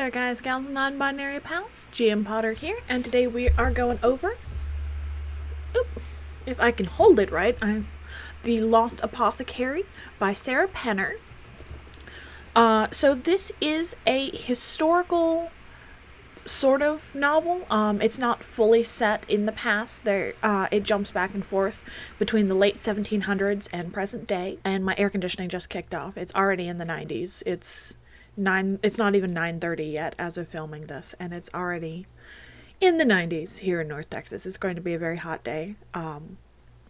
there, guys, gals, and non-binary pals. GM Potter here, and today we are going over, if I can hold it right, the Lost Apothecary by Sarah Penner. So this is a historical sort of novel. It's not fully set in the past. It jumps back and forth between the late 1700s and present day. And my air conditioning just kicked off. It's already in the 90s. It's not even 9:30 yet as of filming this, and it's already in the 90s here in North Texas. It's going to be a very hot day,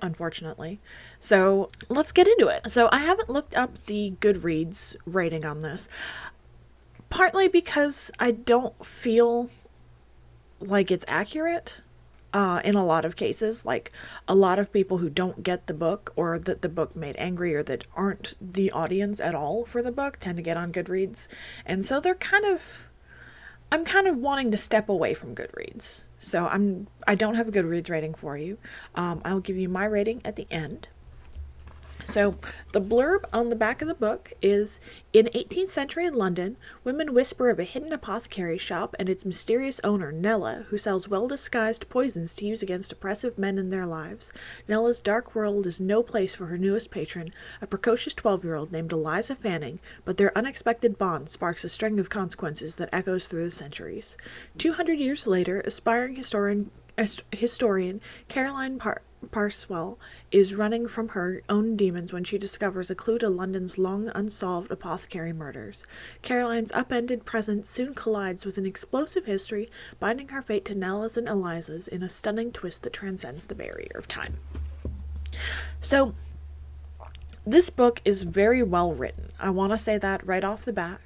unfortunately. So let's get into it. So I haven't looked up the Goodreads rating on this, partly because I don't feel like it's accurate in a lot of cases. Like, a lot of people who don't get the book, or that the book made angry, or that aren't the audience at all for the book, tend to get on Goodreads. And so I'm kind of wanting to step away from Goodreads. So I don't have a Goodreads rating for you. I'll give you my rating at the end. So, the blurb on the back of the book is, in 18th century London, women whisper of a hidden apothecary shop and its mysterious owner, Nella, who sells well-disguised poisons to use against oppressive men in their lives. Nella's dark world is no place for her newest patron, a precocious 12-year-old named Eliza Fanning, but their unexpected bond sparks a string of consequences that echoes through the centuries. 200 years later, aspiring historian Caroline Parswell is running from her own demons when she discovers a clue to London's long unsolved apothecary murders. Caroline's upended present soon collides with an explosive history, binding her fate to Nella's and Eliza's in a stunning twist that transcends the barrier of time. So, this book is very well written. I want to say that right off the bat.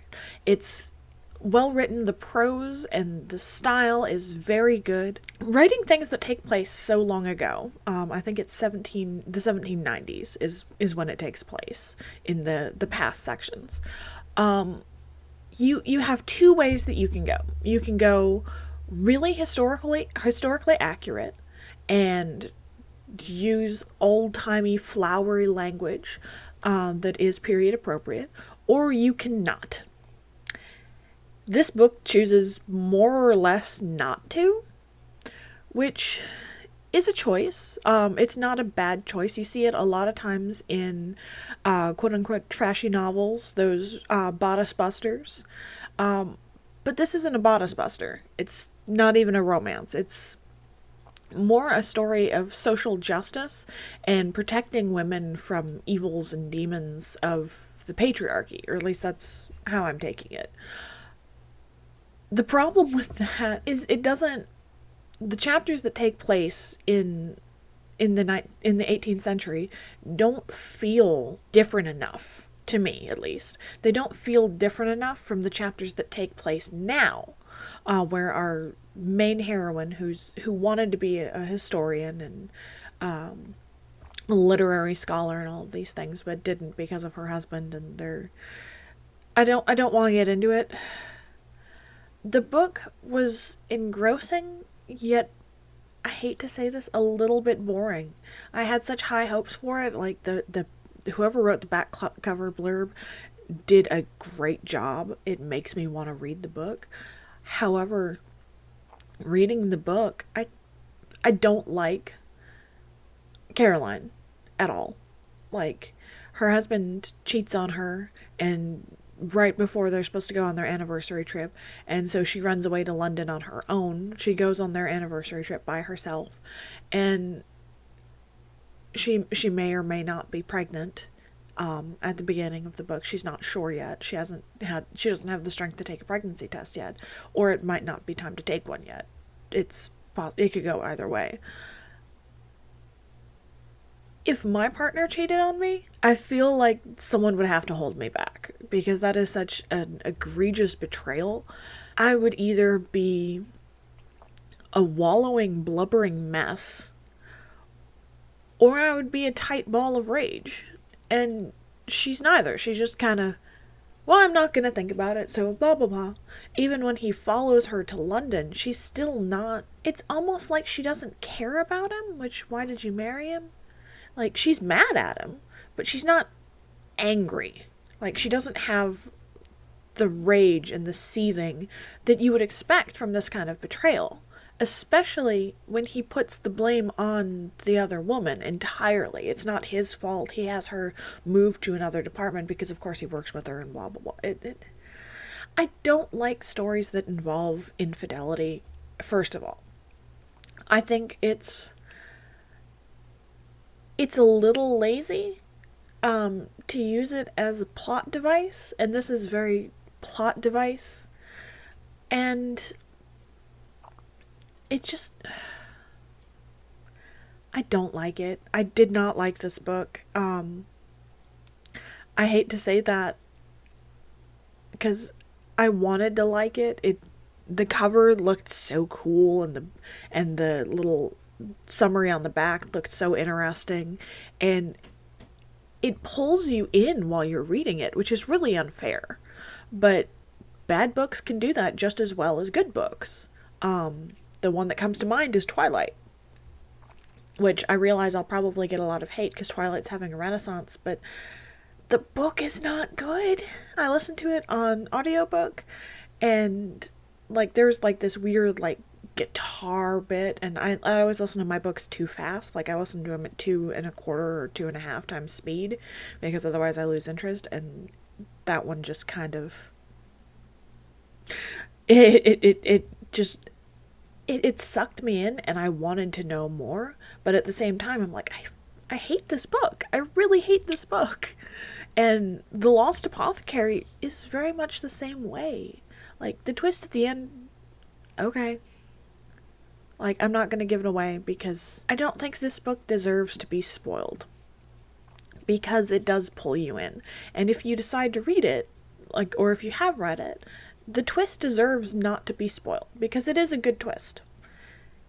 It's well written. The prose and the style is very good. Writing things that take place so long ago, I think it's the 1790s is when it takes place in the past sections. You have two ways that you can go. You can go really historically accurate and use old-timey flowery language that is period appropriate, or you cannot. This book chooses more or less not to, which is a choice. It's not a bad choice. You see it a lot of times in quote-unquote trashy novels, those bodice busters. But this isn't a bodice buster. It's not even a romance. It's more a story of social justice and protecting women from evils and demons of the patriarchy, or at least that's how I'm taking it. The problem with that is the chapters that take place in the 18th century don't feel different enough, to me at least. They don't feel different enough from the chapters that take place now, where our main heroine, who wanted to be a historian and a literary scholar and all of these things, but didn't because of her husband, and I don't want to get into it. The book was engrossing, yet, I hate to say this, a little bit boring. I had such high hopes for it. Like, the whoever wrote the back cover blurb did a great job. It makes me want to read the book. However, reading the book, I don't like Caroline at all. Like, her husband cheats on her, and right before they're supposed to go on their anniversary trip, and so she runs away to London on her own. She goes on their anniversary trip by herself, and she may or may not be pregnant. At the beginning of the book, she's not sure yet. She doesn't have the strength to take a pregnancy test yet, or it might not be time to take one yet. It could go either way. If my partner cheated on me, I feel like someone would have to hold me back, because that is such an egregious betrayal. I would either be a wallowing, blubbering mess, or I would be a tight ball of rage. And she's neither. She's just kind of, well, I'm not going to think about it, so blah, blah, blah. Even when he follows her to London, she's still not. It's almost like she doesn't care about him, which, why did you marry him? Like, she's mad at him, but she's not angry. Like, she doesn't have the rage and the seething that you would expect from this kind of betrayal, especially when he puts the blame on the other woman entirely. It's not his fault. He has her moved to another department because, of course, he works with her and blah, blah, blah. I don't like stories that involve infidelity, first of all. I think it's a little lazy to use it as a plot device, and this is very plot device, and it just, I don't like it. I did not like this book. I hate to say that because I wanted to like it. The cover looked so cool, and the little summary on the back looked so interesting, and it pulls you in while you're reading it, which is really unfair. But bad books can do that just as well as good books. The one that comes to mind is Twilight, which I realize I'll probably get a lot of hate because Twilight's having a renaissance, but the book is not good. I listened to it on audiobook, and like there's like this weird like guitar bit, and I always listen to my books too fast. Like I listen to them at 2.25 or 2.5 times speed because otherwise I lose interest, and that one just kind of it sucked me in, and I wanted to know more, but at the same time I'm like, I hate this book. I really hate this book. And The Lost Apothecary is very much the same way. Like the twist at the end, okay. Like, I'm not going to give it away because I don't think this book deserves to be spoiled. Because it does pull you in. And if you decide to read it, like, or if you have read it, the twist deserves not to be spoiled. Because it is a good twist.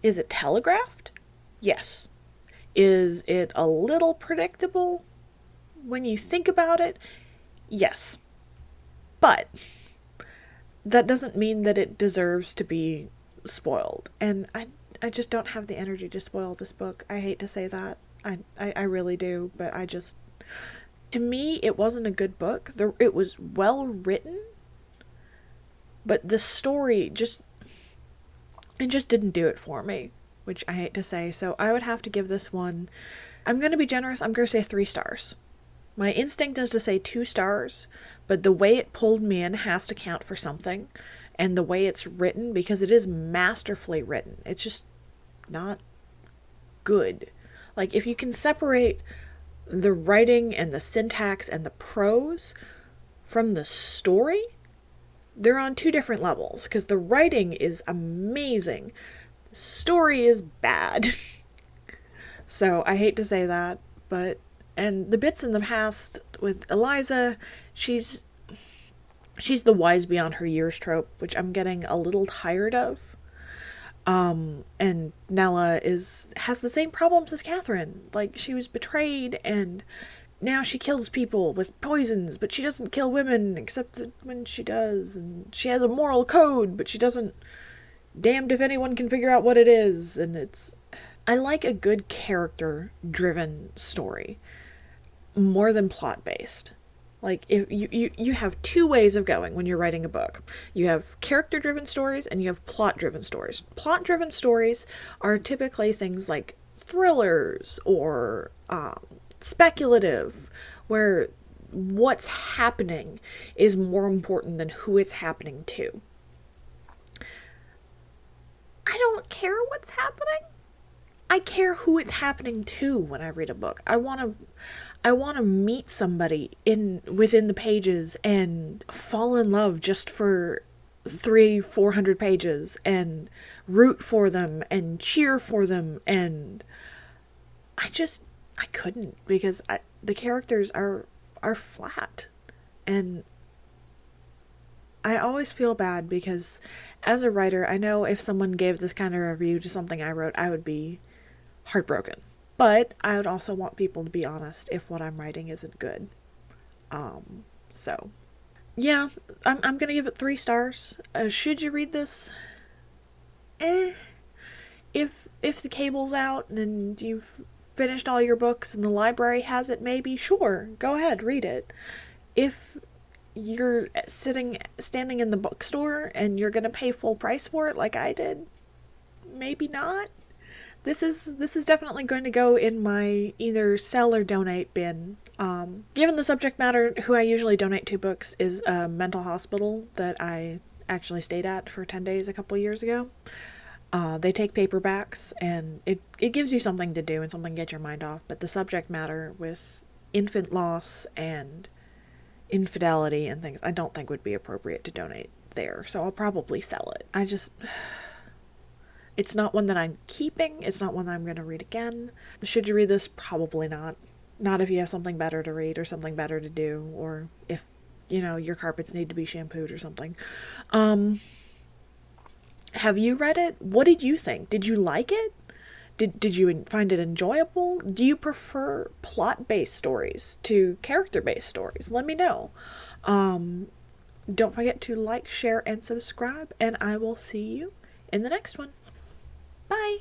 Is it telegraphed? Yes. Is it a little predictable when you think about it? Yes. But that doesn't mean that it deserves to be spoiled. And I just don't have the energy to spoil this book. I hate to say that. I really do, but to me, it wasn't a good book. It was well written, but the story just didn't do it for me, which I hate to say. So I would have to give this one, I'm going to be generous, I'm going to say 3 stars. My instinct is to say 2 stars, but the way it pulled me in has to count for something. And the way it's written, because it is masterfully written, it's just not good. Like, if you can separate the writing and the syntax and the prose from the story, they're on 2 different levels, because the writing is amazing. The story is bad. So, I hate to say that, but, and the bits in the past with Eliza, she's the wise beyond her years trope, which I'm getting a little tired of. And Nella has the same problems as Catherine. Like, she was betrayed, and now she kills people with poisons, but she doesn't kill women, except when she does. And she has a moral code, but she doesn't, damned if anyone can figure out what it is. And I like a good character-driven story, more than plot-based. Like, if you have 2 ways of going when you're writing a book. You have character-driven stories and you have plot-driven stories. Plot-driven stories are typically things like thrillers or speculative, where what's happening is more important than who it's happening to. I don't care what's happening. I care who it's happening to when I read a book. I want to meet somebody within the pages and fall in love just for 300-400 pages and root for them and cheer for them, and I couldn't, because the characters are flat, and I always feel bad because as a writer, I know if someone gave this kind of review to something I wrote, I would be heartbroken. But I would also want people to be honest if what I'm writing isn't good. So, yeah, I'm gonna give it 3 stars. Should you read this? If the cable's out and you've finished all your books and the library has it, maybe, sure, go ahead, read it. If you're standing in the bookstore and you're gonna pay full price for it like I did, maybe not. This is definitely going to go in my either sell or donate bin. Given the subject matter, who I usually donate to books is a mental hospital that I actually stayed at for 10 days a couple years ago. They take paperbacks, and it gives you something to do and something to get your mind off, but the subject matter with infant loss and infidelity and things I don't think would be appropriate to donate there, so I'll probably sell it. It's not one that I'm keeping. It's not one that I'm going to read again. Should you read this? Probably not. Not if you have something better to read or something better to do, or if, your carpets need to be shampooed or something. Have you read it? What did you think? Did you like it? Did you find it enjoyable? Do you prefer plot-based stories to character-based stories? Let me know. Don't forget to like, share, and subscribe, and I will see you in the next one. Bye!